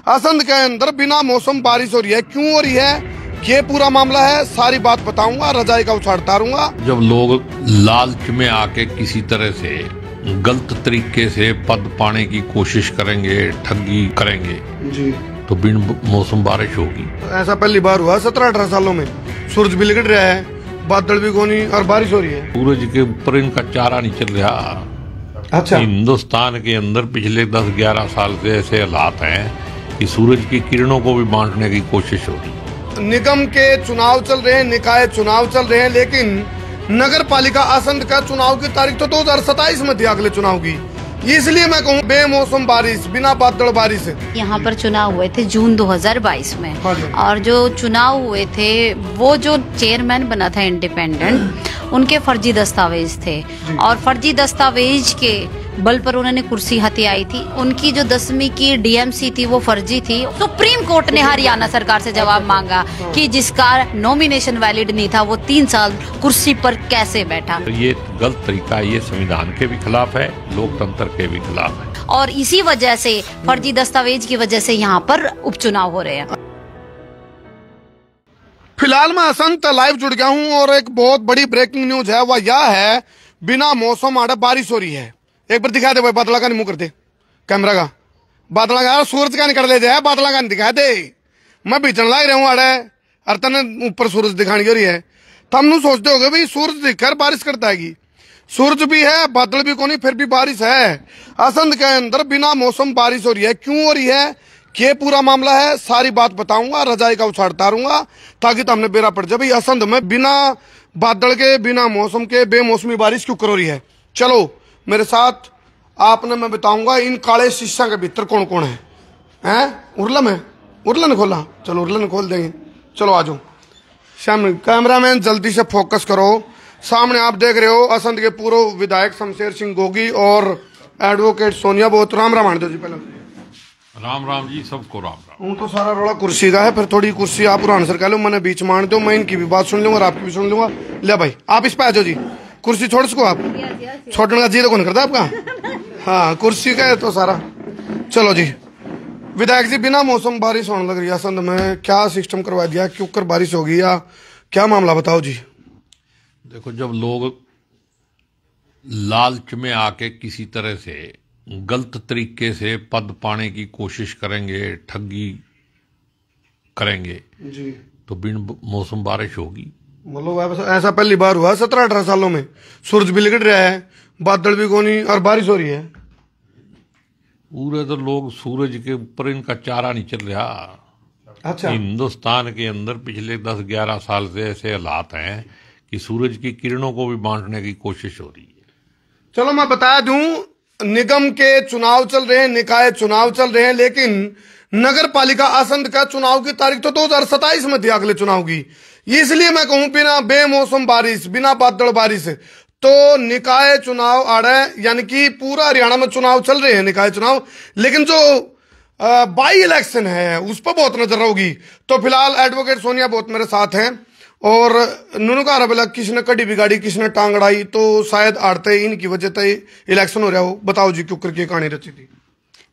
असंध के अंदर बिना मौसम बारिश हो रही है, क्यों हो रही है, ये पूरा मामला है, सारी बात बताऊंगा, रजाई का उछाड़ तारूंगा। जब लोग लालच में आके किसी तरह से गलत तरीके से पद पाने की कोशिश करेंगे, ठगी करेंगे जी, तो बिन मौसम बारिश होगी। ऐसा पहली बार हुआ 17-18 सालों में। सूरज भी लिकट रहा है, बादल भी कोनी और बारिश हो रही है। सूरज के ऊपर इनका चारा नहीं चल रहा। अच्छा, हिंदुस्तान के अंदर पिछले 10-11 साल से ऐसे हालात हैं कि सूरज की किरणों को भी बांटने की कोशिश हो रही। निगम के चुनाव चल रहे हैं, निकाय चुनाव चल रहे हैं, लेकिन नगर पालिका असंध का चुनाव की तारीख तो 2027 में थी, अगले चुनाव की। इसलिए मैं कहूँ बेमौसम बारिश, बिना बादल बारिश। यहाँ पर चुनाव हुए थे जून 2022 में। हाँ जी। और जो चुनाव हुए थे वो जो चेयरमैन बना था इंडिपेंडेंट, उनके फर्जी दस्तावेज थे और फर्जी दस्तावेज के बल पर उन्होंने कुर्सी हथियाई थी। उनकी जो 10वीं की डीएमसी थी वो फर्जी थी। सुप्रीम कोर्ट ने हरियाणा सरकार से जवाब मांगा कि जिसका नॉमिनेशन वैलिड नहीं था वो 3 साल कुर्सी पर कैसे बैठा। तो ये गलत तरीका है, ये संविधान के भी खिलाफ है, लोकतंत्र के भी खिलाफ है। और इसी वजह से फर्जी दस्तावेज की वजह से यहाँ पर उपचुनाव हो रहे हैं। फिलहाल मैं असंध लाइव जुड़ गया हूँ और एक बहुत बड़ी ब्रेकिंग न्यूज है, वह यह है बिना मौसम आड़े बारिश हो रही है। एक बार दिखा दे भाई, बादला का नहीं मुंह कर दे कैमरा का, बादला का, सूरज का नहीं कर ले जाए, बादला का नहीं दिखा दे। मैं बीचन लाग रहा हूँ आड़े और तने ऊपर सूरज दिखानी हो रही है, तो हम सोचते हो गए भाई सूरज दिखकर बारिश करता है। सूरज भी है, बादल भी कोनी, फिर भी बारिश है। असंध के अंदर बिना मौसम बारिश हो रही है, क्यों हो रही है, ये पूरा मामला है, सारी बात बताऊंगा, रजाई का उछाड़ तारूंगा, ताकि तो हमने बेरा पड़ जाए भाई असंध में बिना बादल के, बिना मौसम के बेमौसमी बारिश क्यों हो रही है। चलो मेरे साथ, आपने मैं बताऊंगा इन काले शीशा के भीतर कौन कौन है। उर्लम है, उर्ला ने खोला, चलो उर्ला ने खोल देंगे। चलो आ जाओ सामने, कैमरामैन जल्दी से फोकस करो। सामने आप देख रहे हो असंध के पूर्व विधायक शमशेर सिंह गोगी और एडवोकेट सोनिया बहुत। राम राम दो जी, पहले राम राम जी, सबको राम राम। हूँ तो सारा रोड़ा कुर्सी का है, फिर थोड़ी कुर्सी आप पुरान सर कह लो, मैंने बीच मान दो, मैं इनकी भी बात सुन लूंगा और आपकी भी सुन लूंगा। ले भाई आप इस पे आ जाओ जी, कुर्सी छोड़ सको आप, छोड़ने का जी तो कौन करता आपका। हाँ कुर्सी का है तो सारा। चलो जी विधायक जी, बिना मौसम बारिश होने लग रही है असंध में, क्या सिस्टम करवा दिया, क्यों कर बारिश होगी या क्या मामला बताओ जी। देखो, जब लोग लालच में आके किसी तरह से गलत तरीके से पद पाने की कोशिश करेंगे, ठगी करेंगे जी, तो बिन मौसम बारिश होगी। मतलब ऐसा पहली बार हुआ 17-18 सालों में। सूरज भी लिकट रहा है, बादल भी कोनी और बारिश हो रही है। पूरे तो लोग सूरज के ऊपर इनका चारा नहीं चल रहा। अच्छा, हिंदुस्तान के अंदर पिछले 10-11 साल से ऐसे हालात हैं कि सूरज की किरणों को भी बांटने की कोशिश हो रही है। चलो मैं बता दूं, निगम के चुनाव चल रहे हैं, निकाय चुनाव चल रहे हैं, लेकिन नगर पालिका असंध का चुनाव की तारीख तो 2027 में थी, अगले चुनाव की। इसलिए मैं कहूं बिना बेमौसम बारिश, बिना बादल बारिश, तो निकाय चुनाव आड़े, यानी कि पूरा हरियाणा में चुनाव चल रहे हैं, निकाय चुनाव, लेकिन जो बाई इलेक्शन है उस पर बहुत नजर होगी। तो फिलहाल एडवोकेट सोनिया बहुत मेरे साथ हैं और नुनू का रबला, किसने कड़ी बिगाड़ी, किसने टांग अड़ाई, तो शायद आड़ते इनकी वजह से इलेक्शन हो रहा हो। बताओ जी क्यों करके कहानी रची थी।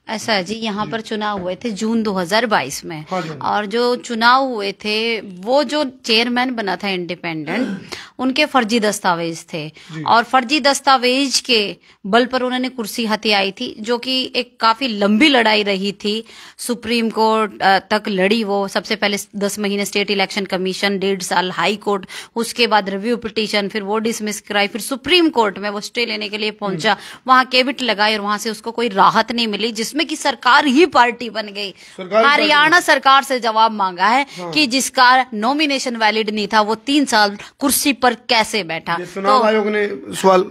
ऐसा है जी, यहाँ पर चुनाव हुए थे जून 2022 में। हाँ जी। और जो चुनाव हुए थे वो जो चेयरमैन बना था इंडिपेंडेंट, उनके फर्जी दस्तावेज थे और फर्जी दस्तावेज के बल पर उन्होंने कुर्सी हथियाई थी, जो कि एक काफी लंबी लड़ाई रही थी। सुप्रीम कोर्ट तक लड़ी वो, सबसे पहले 10 महीने स्टेट इलेक्शन कमीशन, 1.5 साल हाई कोर्ट, उसके बाद रिव्यू पिटीशन, फिर वो डिसमिस कराई, फिर सुप्रीम कोर्ट में वो स्टे लेने के लिए पहुंचा, वहां केविट लगाई और वहां से उसको कोई राहत नहीं मिली, जिसमें की सरकार ही पार्टी बन गई। हरियाणा सरकार से जवाब मांगा है कि जिसका नॉमिनेशन वैलिड नहीं था वो 3 साल कुर्सी पर कैसे बैठा। चुनाव आयोग ने सवाल,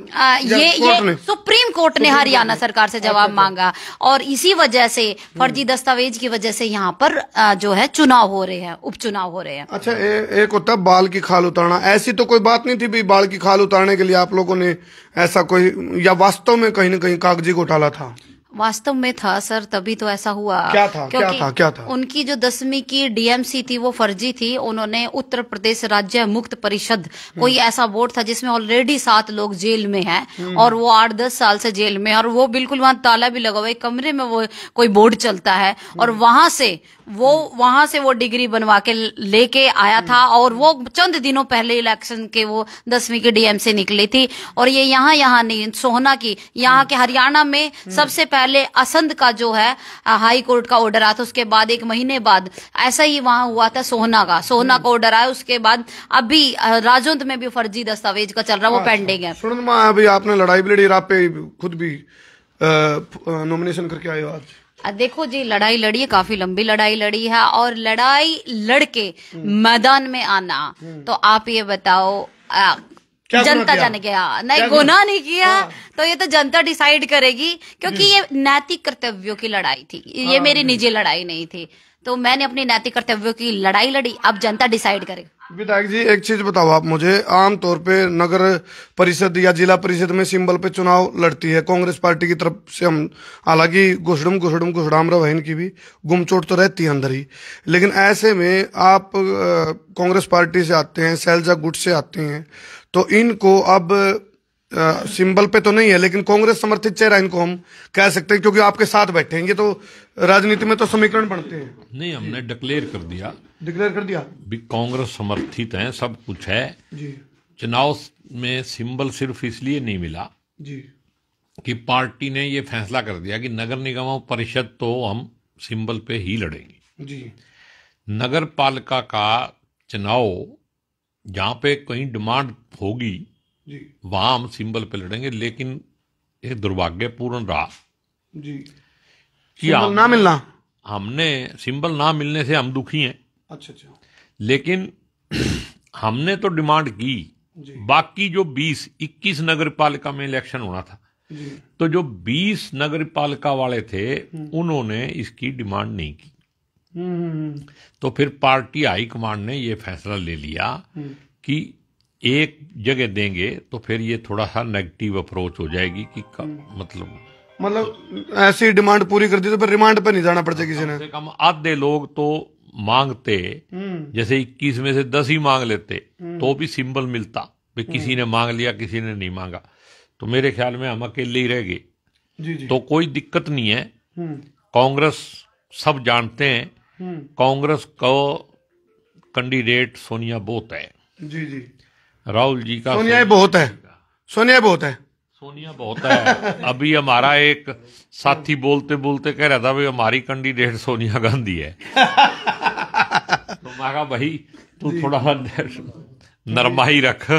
ये सुप्रीम कोर्ट ने हरियाणा सरकार से जवाब मांगा और इसी वजह से फर्जी दस्तावेज की वजह से यहाँ पर जो है चुनाव हो रहे हैं, उपचुनाव हो रहे हैं। अच्छा, एक होता है बाल की खाल उतारना, ऐसी तो कोई बात नहीं थी भी बाल की खाल उतारने के लिए आप लोगों ने ऐसा कोई, या वास्तव में कहीं ना कहीं कागजी घोटाला था। वास्तव में था सर, तभी तो ऐसा हुआ। क्या था? क्योंकि क्या था? उनकी जो 10वीं की डीएमसी थी वो फर्जी थी। उन्होंने उत्तर प्रदेश राज्य मुक्त परिषद, कोई ऐसा बोर्ड था जिसमें ऑलरेडी 7 लोग जेल में हैं और वो 8-10 साल से जेल में है, और वो बिल्कुल वहां ताला भी लगा हुआ है, कमरे में वो कोई बोर्ड चलता है, और वहां से वो डिग्री बनवा के लेके आया था, और वो चंद दिनों पहले इलेक्शन के वो 10वीं की डीएमसी निकली थी। और ये यहाँ नहीं, सोहना की, यहाँ के हरियाणा में सबसे पहले असंध का जो है हाई कोर्ट का ऑर्डर आया था, उसके बाद 1 महीने बाद ऐसा ही वहां हुआ था सोहना का ऑर्डर आया। उसके बाद अभी राजौंद में भी फर्जी दस्तावेज का चल रहा, वो पेंडिंग है। सुन मां, अभी आपने लड़ाई भी लड़ी, आप पे खुद भी नॉमिनेशन करके आए हो आज। देखो जी, लड़ाई लड़ी है, काफी लंबी लड़ाई लड़ी है, और लड़ाई लड़के मैदान में आना, तो आप ये बताओ, जनता जाने गया नहीं, गुनाह नहीं किया, तो ये तो जनता डिसाइड करेगी, क्योंकि ये नैतिक कर्तव्यों की लड़ाई थी, ये मेरी निजी लड़ाई नहीं थी। तो मैंने अपनी नैतिक कर्तव्यों की लड़ाई लड़ी, अब जनता डिसाइड करेगी। विधायक जी, एक चीज बताओ आप मुझे, आमतौर पे नगर परिषद या जिला परिषद में सिंबल पे चुनाव लड़ती है कांग्रेस पार्टी की तरफ से। हम हालांकि घुसड़म रवैन की भी गुमचोट तो रहती है अंदर ही, लेकिन ऐसे में आप कांग्रेस पार्टी से आते हैं, शैलजा गुट से आते हैं, तो इनको अब सिंबल पे तो नहीं है, लेकिन कांग्रेस समर्थित चेहरा इनको हम कह सकते हैं, क्योंकि आपके साथ बैठेंगे तो राजनीति में तो समीकरण बनते हैं। नहीं, हमने डिक्लेयर कर दिया भी कांग्रेस समर्थित हैं, सब कुछ है जी। चुनाव में सिंबल सिर्फ इसलिए नहीं मिला जी कि पार्टी ने ये फैसला कर दिया कि नगर निगम परिषद तो हम सिंबल पे ही लड़ेंगे जी। नगर पालिका का चुनाव जहां पे कहीं डिमांड होगी जी वहां हम सिंबल पे लड़ेंगे। लेकिन ये दुर्भाग्यपूर्ण रहा जी कि ना मिलना, हमने सिंबल ना मिलने से हम दुखी हैं। अच्छा। लेकिन हमने तो डिमांड की, बाकी जो 21 नगर पालिका में इलेक्शन होना था जी। तो जो 20 नगर पालिका वाले थे उन्होंने इसकी डिमांड नहीं की। तो फिर पार्टी हाईकमांड ने ये फैसला ले लिया कि एक जगह देंगे तो फिर ये थोड़ा सा नेगेटिव अप्रोच हो जाएगी कि मतलब ऐसी डिमांड पूरी कर दी तो फिर रिमांड पे नहीं जाना पड़ता किसी ने। कम से कम आधे लोग तो मांगते, जैसे 21 में से 10 ही मांग लेते तो भी सिंबल मिलता, भी किसी ने मांग लिया किसी ने नहीं मांगा, तो मेरे ख्याल में हम अकेले ही रह गए। तो कोई दिक्कत नहीं है। कांग्रेस सब जानते हैं, कांग्रेस को कैंडिडेट सोनिया बहुत है। जी जी। राहुल जी का सोनिया बहुत है। अभी हमारा एक साथी बोलते बोलते कह रहा था भाई हमारी कैंडिडेट सोनिया गांधी है। तो मैं कहा भाई तू थोड़ा सा नरमाई रख,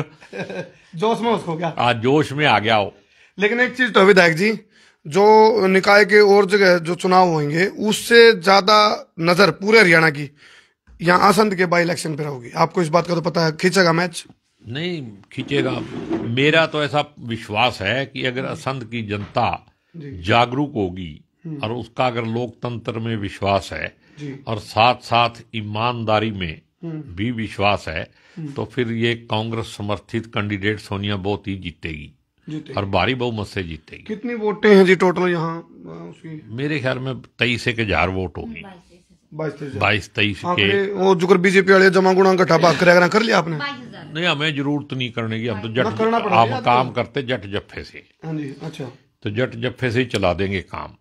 जोश में उसको क्या आज जोश में आ गया हो। लेकिन एक चीज तो विधायक जी, जो निकाय के और जगह जो चुनाव होंगे उससे ज्यादा नजर पूरे हरियाणा की यहाँ आसंद के बाई इलेक्शन पे होगी। आपको इस बात का तो पता है, खींचेगा मैच? नहीं खींचेगा। मेरा तो ऐसा विश्वास है कि अगर असंध की जनता जागरूक होगी और उसका अगर लोकतंत्र में विश्वास है और साथ साथ ईमानदारी में भी विश्वास है तो फिर ये कांग्रेस समर्थित कैंडिडेट सोनिया बहुत ही जीतेगी और भारी बहुमत से जीतेगी। कितनी वोटें हैं जी टोटल यहाँ उसकी? मेरे ख्याल में 23,000 वोट होगी। 22-23 के वो जो बीजेपी वाले जमा गुणा घटा भाग कर लिया आपने? नहीं, हमें जरूरत नहीं करने की, हम तो हम काम करते जट जफ्फे से। हाँ जी, अच्छा। तो जट जफ्फे से ही चला देंगे काम।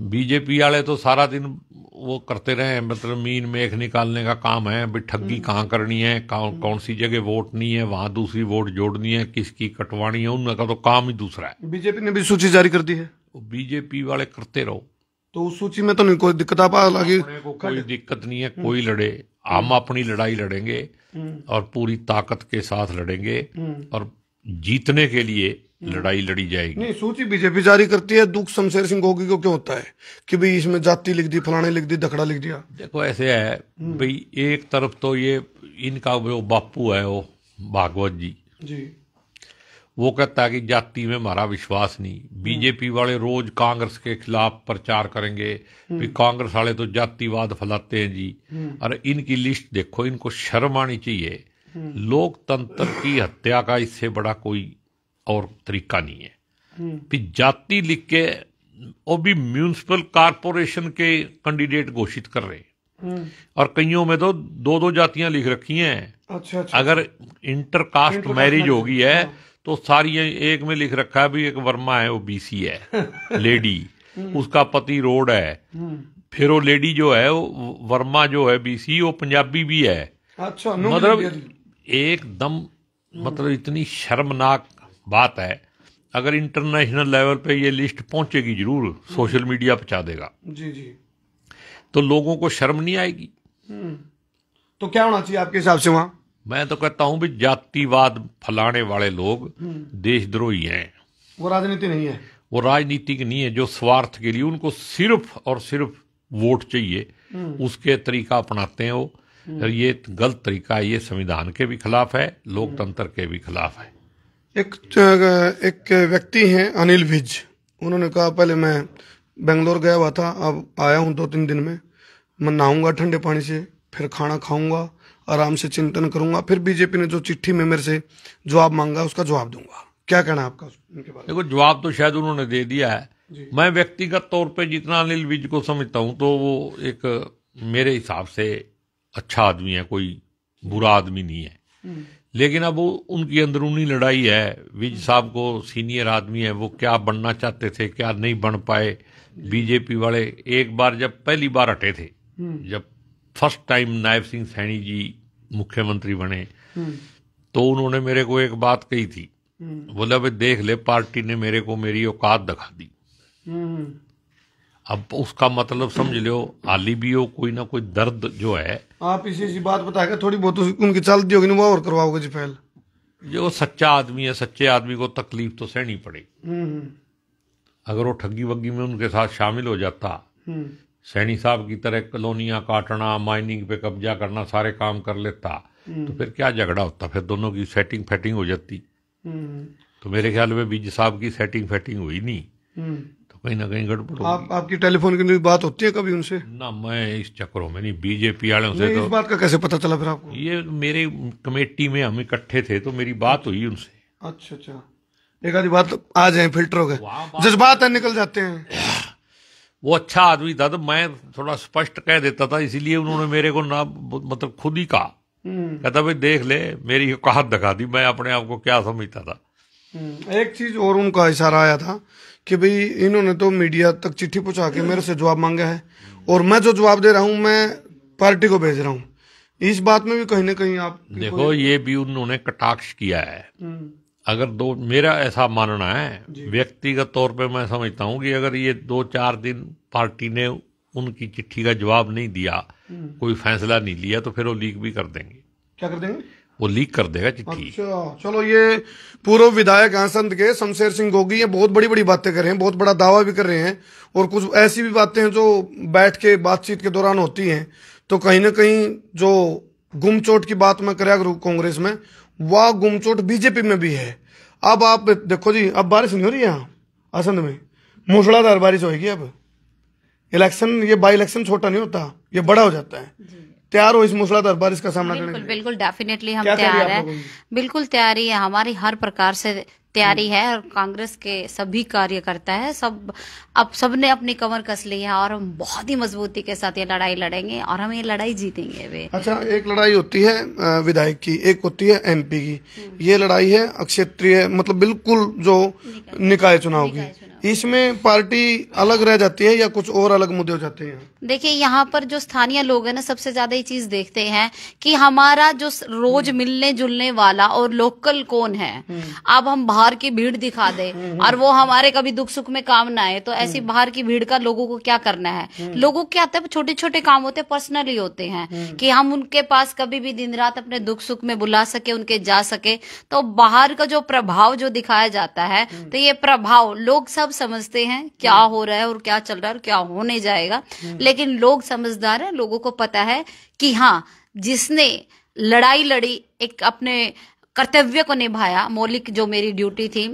बीजेपी वाले तो सारा दिन वो करते रहे, मतलब मीन मेख निकालने का काम है, भी ठगी कहाँ करनी है, कौन सी जगह वोट नहीं है वहां दूसरी वोट जोड़नी है, किसकी कटवानी है, उनका तो काम ही दूसरा है। बीजेपी ने भी सूची जारी कर दी है। बीजेपी वाले करते रहो, तो उस सूची में तो नहीं कोई दिक्कत आप लगी? कोई दिक्कत नहीं है, कोई लड़े, हम अपनी लड़ाई लड़ेंगे और पूरी ताकत के साथ लड़ेंगे और जीतने के लिए लड़ाई लड़ी जाएगी। नहीं, सूची बीजेपी जारी करती है, दुख शमशेर सिंह गोगी को क्यों होता है कि भाई इसमें जाति लिख दी, फलाने लिख दी, दखड़ा लिख दिया? देखो ऐसे है भाई, एक तरफ तो ये इनका जो बापू है वो भागवत जी वो कहता है कि जाति में हमारा विश्वास नहीं। बीजेपी वाले रोज कांग्रेस के खिलाफ प्रचार करेंगे कि कांग्रेस वाले तो जातिवाद फैलाते हैं जी। और इनकी लिस्ट देखो, इनको शर्म आनी चाहिए। लोकतंत्र की हत्या का इससे बड़ा कोई और तरीका नहीं है। फिर जाति लिख के वो भी म्यूनिसिपल कारपोरेशन के कैंडिडेट घोषित कर रहे, और कईयों में तो 2-2 जातियां लिख रखी हैं। अच्छा, अच्छा। अगर इंटरकास्ट मैरिज हो गई है तो सारी एक में लिख रखा है भी एक वर्मा है, वो बीसी है लेडी, उसका पति रोड है, फिर वो लेडी जो है वो वर्मा जो है बीसी, वो पंजाबी भी है। अच्छा, मतलब एकदम मतलब इतनी शर्मनाक बात है। अगर इंटरनेशनल लेवल पे ये लिस्ट पहुंचेगी जरूर, सोशल मीडिया पहुंचा देगा जी जी, तो लोगों को शर्म नहीं आएगी। तो क्या होना चाहिए आपके हिसाब से वहां? मैं तो कहता हूं भी जातिवाद फैलाने वाले लोग देशद्रोही हैं। वो राजनीति नहीं है, वो राजनीतिक नहीं है, जो स्वार्थ के लिए उनको सिर्फ और सिर्फ वोट चाहिए, उसके तरीका अपनाते हैं वो। और ये गलत तरीका है, ये संविधान के भी खिलाफ है, लोकतंत्र के भी खिलाफ है। एक व्यक्ति हैं अनिल विज, उन्होंने कहा पहले मैं बेंगलोर गया हुआ था, अब आया हूँ 2-3 दिन में, मैं नहाऊंगा ठंडे पानी से, फिर खाना खाऊंगा, आराम से चिंतन करूंगा, फिर बीजेपी ने जो चिट्ठी में मेरे से जवाब मांगा उसका जवाब दूंगा। क्या कहना है आपका उनके बारे में? देखो, जवाब तो शायद उन्होंने दे दिया है। मैं व्यक्तिगत तौर पे जितना अनिल विज को समझता हूं तो वो एक मेरे हिसाब से अच्छा आदमी है, कोई बुरा आदमी नहीं है। लेकिन अब वो उनकी अंदरूनी लड़ाई है। विज साहब को सीनियर आदमी है, वो क्या बनना चाहते थे, क्या नहीं बन पाए। बीजेपी वाले एक बार जब पहली बार हटे थे, जब फर्स्ट टाइम नायब सिंह सैनी जी मुख्यमंत्री बने, तो उन्होंने मेरे को एक बात कही थी, बोला भाई देख ले, पार्टी ने मेरे को मेरी औकात दिखा दी। अब उसका मतलब समझ लो, हाली भी हो कोई ना कोई दर्द जो है। आप इसी बात बताकर थोड़ी बहुत उनकी चलती होगी, वो और करवाओगे जी पहल। जो सच्चा आदमी है, सच्चे आदमी को तकलीफ तो सहनी पड़ेगी। अगर वो ठगी वग्गी में उनके साथ शामिल हो जाता, सैनी साहब की तरह कॉलोनियां काटना, माइनिंग पे कब्जा करना, सारे काम कर लेता, तो फिर क्या झगड़ा होता, फिर दोनों की सेटिंग फैटिंग हो जाती। तो मेरे ख्याल में विज साहब की सेटिंग फैटिंग हुई नहीं, तो कहीं ना कहीं गड़बड़ होगी। आपकी टेलीफोन की बात होती है कभी उनसे? ना, मैं इस चक्करों में नहीं, बीजेपी वालों से। तो इस बात का कैसे पता चला फिर आपको? ये मेरे कमेटी में हम इकट्ठे थे तो मेरी बात हुई उनसे। अच्छा अच्छा, एक आधी बात आ जाए, फिल्टर हो गए, जज्बात निकल जाते हैं। वो अच्छा आदमी था तो मैं थोड़ा स्पष्ट कह देता था, इसीलिए उन्होंने मेरे को ना मतलब खुद ही कहा, कहता भाई देख ले, मेरी औकात दिखा दी, मैं अपने आप को क्या समझता था। एक चीज और उनका इशारा आया था कि भाई इन्होंने तो मीडिया तक चिट्ठी पहुंचा के मेरे से जवाब मांगा है, और मैं जो जवाब दे रहा हूं मैं पार्टी को भेज रहा हूं। इस बात में भी कहीं ना कहीं आप देखो, ये भी उन्होंने कटाक्ष किया है। अगर मेरा ऐसा मानना है, व्यक्तिगत तौर पे मैं समझता हूं कि अगर ये 2-4 दिन पार्टी ने उनकी चिट्ठी का जवाब नहीं दिया, कोई फैसला नहीं लिया, तो फिर वो लीक भी कर देंगे। क्या कर देंगे? वो लीक कर देगा चिट्ठी। अच्छा, चलो, ये पूर्व विधायक हैं संत के शमशेर सिंह गोगी, ये बहुत बड़ी बड़ी बातें कर रहे हैं, बहुत बड़ा दावा भी कर रहे हैं, और कुछ ऐसी भी बातें हैं जो बैठ के बातचीत के दौरान होती हैं। तो कहीं ना कहीं जो गुमचोट की बात मैं कराया करूं कांग्रेस में, वह गुमचोट बीजेपी में भी है। अब आप देखो जी, अब बारिश नहीं हो रही है यहाँ असंध में, मूसलाधार बारिश होगी। अब इलेक्शन, ये बाई इलेक्शन छोटा नहीं होता, ये बड़ा हो जाता है। तैयार हो इस मूसलाधार बारिश का सामना करने के लिए? बिल्कुल डेफिनेटली हम तैयार हैं, बिल्कुल तैयारी है, हमारी हर प्रकार से तैयारी है। और कांग्रेस के सभी कार्यकर्ता है, अब सबने अपनी कमर कस ली है, और हम बहुत ही मजबूती के साथ ये लड़ाई लड़ेंगे, और हम ये लड़ाई जीतेंगे वे। अच्छा, एक लड़ाई होती है विधायक की, एक होती है एमपी की, ये लड़ाई है क्षेत्रीय, मतलब बिल्कुल जो निकाय चुनाव की। इसमें पार्टी अलग रह जाती है या कुछ और अलग मुद्दे हो जाते हैं? देखिए, यहाँ पर जो स्थानीय लोग हैं ना, सबसे ज्यादा ये चीज देखते हैं कि हमारा जो रोज मिलने जुलने वाला और लोकल कौन है। अब हम बाहर की भीड़ दिखा दे और वो हमारे कभी दुख सुख में काम ना आए, तो ऐसी बाहर की भीड़ का लोगों को क्या करना है? लोगों को क्या होता है, छोटे छोटे काम होते हैं, पर्सनली होते हैं, कि हम उनके पास कभी भी दिन रात अपने दुख सुख में बुला सके, उनके जा सके। तो बाहर का जो प्रभाव जो दिखाया जाता है, तो ये प्रभाव लोग सब समझते हैं क्या हो रहा है और क्या चल रहा है और क्या होने जाएगा। लेकिन लोग समझदार हैं, लोगों को पता है कि हाँ, जिसने लड़ाई लड़ी, एक अपने कर्तव्य को निभाया, मौलिक जो मेरी ड्यूटी थी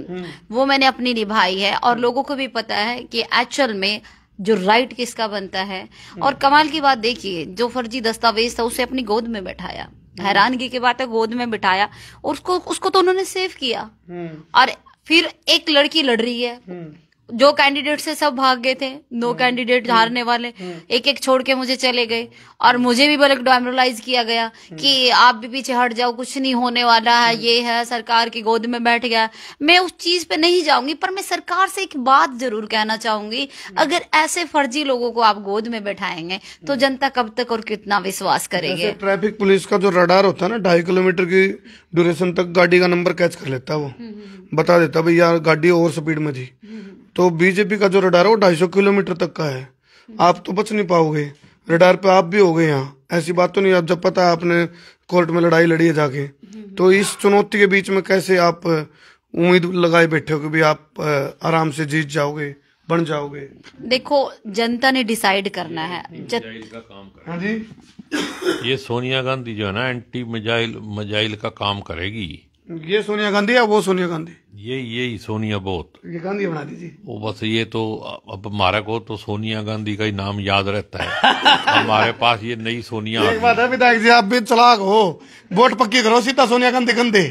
वो मैंने अपनी निभाई है, और लोगों को भी पता है कि एक्चुअल में जो राइट किसका बनता है। और कमाल की बात देखिए, जो फर्जी दस्तावेज था उसे अपनी गोद में बैठाया, हैरानगी की बात है, गोद में बिठाया, और उसको तो उन्होंने सेव किया। और फिर एक लड़की लड़ रही है, जो कैंडिडेट से सब भाग गए थे, 9 कैंडिडेट हारने वाले, एक एक छोड़ के मुझे चले गए और मुझे भी बल्कि डैमोरलाइज किया गया कि आप भी पीछे हट जाओ, कुछ नहीं होने वाला है, ये है सरकार की गोद में बैठ गया। मैं उस चीज पे नहीं जाऊंगी, पर मैं सरकार से एक बात जरूर कहना चाहूंगी, अगर ऐसे फर्जी लोगों को आप गोद में बैठाएंगे तो जनता कब तक और कितना विश्वास करेगी। ट्रैफिक पुलिस का जो रडार होता है ना, 2.5 किलोमीटर की ड्यूरेशन तक गाड़ी का नंबर कैच कर लेता है, वो बता देता भाई यार गाड़ी ओवर स्पीड में थी। तो बीजेपी का जो रडार है वो 250 किलोमीटर तक का है, आप तो बच नहीं पाओगे। रडार पे आप भी हो गए यहाँ, ऐसी बात तो नहीं। आप जब पता है आपने कोर्ट में लड़ाई लड़ी है जाके, तो इस चुनौती के बीच में कैसे आप उम्मीद लगाए बैठे हो कि भाई आप आराम से जीत जाओगे, बन जाओगे? देखो, जनता ने डिसाइड करना है। मिजाइल का काम कर, हाँ जी, ये सोनिया गांधी जो है ना, एंटी मिजाइल का काम करेगी। ये सोनिया गांधी या वो सोनिया गांधी? यही सोनिया बहुत, ये गांधी बना दीजिए वो बस। ये तो अब हमारे को तो सोनिया गांधी का ही नाम याद रहता है। हमारे पास ये नई सोनिया। एक बात है विधायक जी, आप भी चलाक हो, वोट पक्की करो, सीधा सोनिया गांधी कंधे।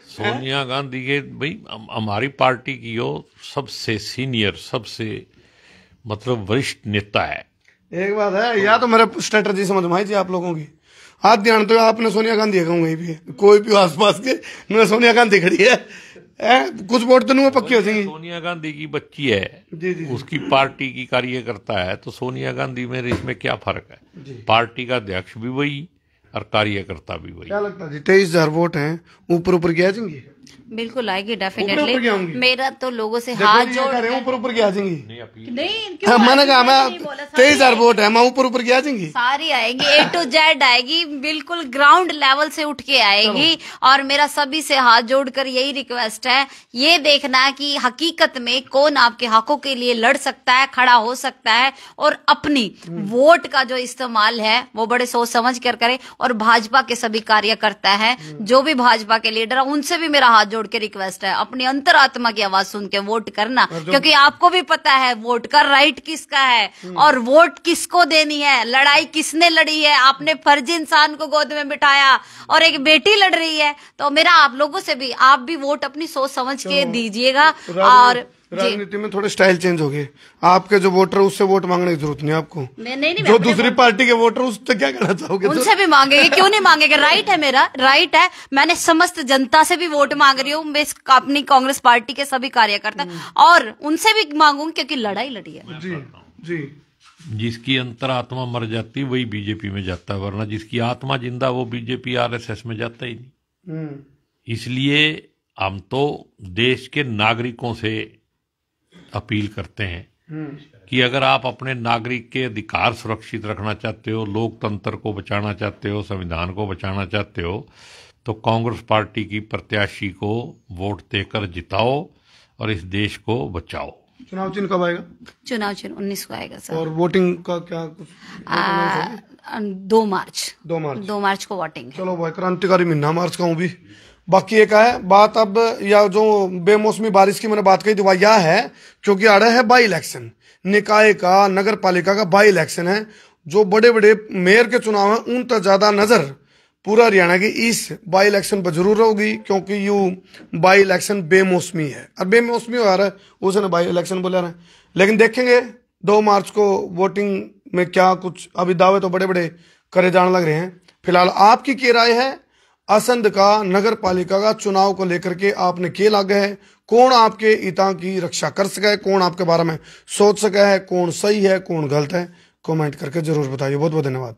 सोनिया गांधी के भाई हमारी पार्टी की हो सबसे सीनियर, सबसे मतलब वरिष्ठ नेता है। एक बात है, या तो मेरे स्ट्रेटजी समझ में आई थी आप लोगों की। हाथ ध्यान तो आपने सोनिया गांधी है कहूंगा भी, कोई भी आसपास के मैं सोनिया गांधी खड़ी है, कुछ वोट तो नहीं पक्की हो जाएंगी। सोनिया गांधी की बच्ची है जी। उसकी पार्टी की कार्यकर्ता है, तो सोनिया गांधी में इसमें क्या फर्क है? पार्टी का अध्यक्ष भी वही और कार्यकर्ता भी वही। क्या लगता है जी, 23,000 वोट हैं, ऊपर क्या जाएंगे? बिल्कुल आएगी डेफिनेटली। मेरा तो लोगों से हाथ जोड़, ऊपर क्या जाएंगी? नहीं, मैंने कहा मैं 23,000 वोट है, मैं ऊपर क्या जाएंगी? सारी आएंगी, A to Z आएगी, बिल्कुल ग्राउंड लेवल से उठ के आएगी। और मेरा सभी से हाथ जोड़कर यही रिक्वेस्ट है, ये देखना कि हकीकत में कौन आपके हकों के लिए लड़ सकता है, खड़ा हो सकता है, और अपनी वोट का जो इस्तेमाल है वो बड़े सोच समझ कर करे। और भाजपा के सभी कार्यकर्ता है, जो भी भाजपा के लीडर है, उनसे भी मेरा हाथ जोड़ के रिक्वेस्ट है, अपनी अंतरात्मा की आवाज सुन के वोट करना, क्योंकि आपको भी पता है वोट का राइट किसका है और वोट किसको देनी है, लड़ाई किसने लड़ी है। आपने फर्जी इंसान को गोद में बिठाया और एक बेटी लड़ रही है, तो मेरा आप लोगों से भी, आप भी वोट अपनी सोच समझ के दीजिएगा। और राजनीति में थोड़े स्टाइल चेंज हो गए, आपके जो वोटर उससे वोट मांगने की जरूरत नहीं आपको। नहीं, जो दूसरी पार्टी के वोटर उससे क्या कहना चाहोगे? उनसे भी मांगेंगे, क्यों नहीं मांगेंगे? राइट है, मेरा राइट है। मैंने समस्त जनता से भी वोट मांग रही हूँ, मैं अपनी कांग्रेस पार्टी के सभी कार्यकर्ता, और उनसे भी मांगूंगी, क्योंकि लड़ाई लड़ी है। जी। जिसकी अंतरात्मा मर जाती वही बीजेपी में जाता है, वरना जिसकी आत्मा जिंदा वो बीजेपी आरएसएस में जाता ही नहीं। इसलिए हम तो देश के नागरिकों से अपील करते हैं कि अगर आप अपने नागरिक के अधिकार सुरक्षित रखना चाहते हो, लोकतंत्र को बचाना चाहते हो, संविधान को बचाना चाहते हो, तो कांग्रेस पार्टी की प्रत्याशी को वोट देकर जिताओ और इस देश को बचाओ। चुनाव चिन्ह कब आएगा? चुनाव चिन्ह 19 को आएगा सर। और वोटिंग का क्या कुछ? 2 मार्च 2 मार्च को वोटिंग। चलो भाई, क्रांतिकारी महीना मार्च का हूँ भी। बाकी एक है बात, अब या जो बेमौसमी बारिश की मैंने बात कही थी, वह यह है क्योंकि आ रहा है बाई इलेक्शन, निकाय का, नगर पालिका का बाई इलेक्शन है। जो बड़े बड़े मेयर के चुनाव हैं उन तक ज्यादा नजर पूरा हरियाणा की इस बाई इलेक्शन पर जरूर होगी, क्योंकि यू बाई इलेक्शन बेमौसमी है। और बेमौसमी हो रहा है उसने बाई इलेक्शन बोला रहा है, लेकिन देखेंगे 2 मार्च को वोटिंग में क्या कुछ। अभी दावे तो बड़े बड़े करे जाने लग रहे हैं। फिलहाल आपकी क्या राय है असंध का नगर पालिका का चुनाव को लेकर के? आपने क्या लगा है, कौन आपके हितों की रक्षा कर सका है, कौन आपके बारे में सोच सका है, कौन सही है, कौन गलत है? कमेंट करके जरूर बताइए। बहुत बहुत धन्यवाद।